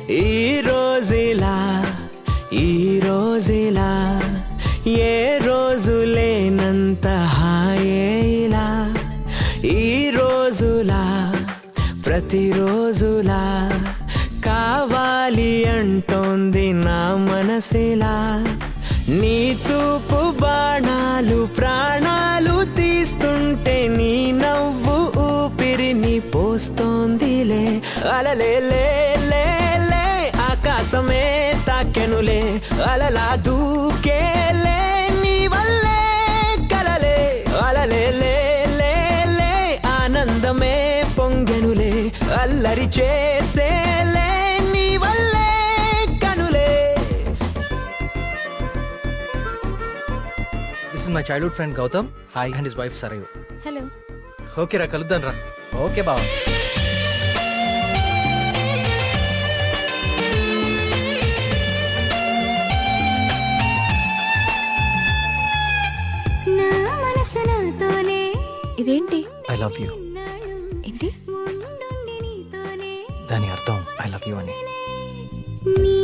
ఈ రోజులా ఏ రోజు లేనంత హాయేలా ఈ రోజులా ప్రతిరోజులా కావాలి అంటోంది నా మనసిలా నీ చూపు బాణాలు ప్రాణాలు తీస్తుంటే నీ నవ్వు ఊపిరిని పోస్తోందిలే అలలే లే లే లే ఆకాశమే తాకెనులే అలలా దూకేలే నీ వల్లే కలలే అలలే లే లే లే ఆనందమే పొంగెనులే అల్లరి చేసేలే నీ వల్లే కనులే. This is my childhood friend Gautam. Hi, and his wife Sarayu. Hello. Okay రా, కలుద్దాం రా. Okay బావ. నా మనసు నాతోనే ఇదేంటి? I love you. ఏంటి? దాని అర్థం I love you అని. నీ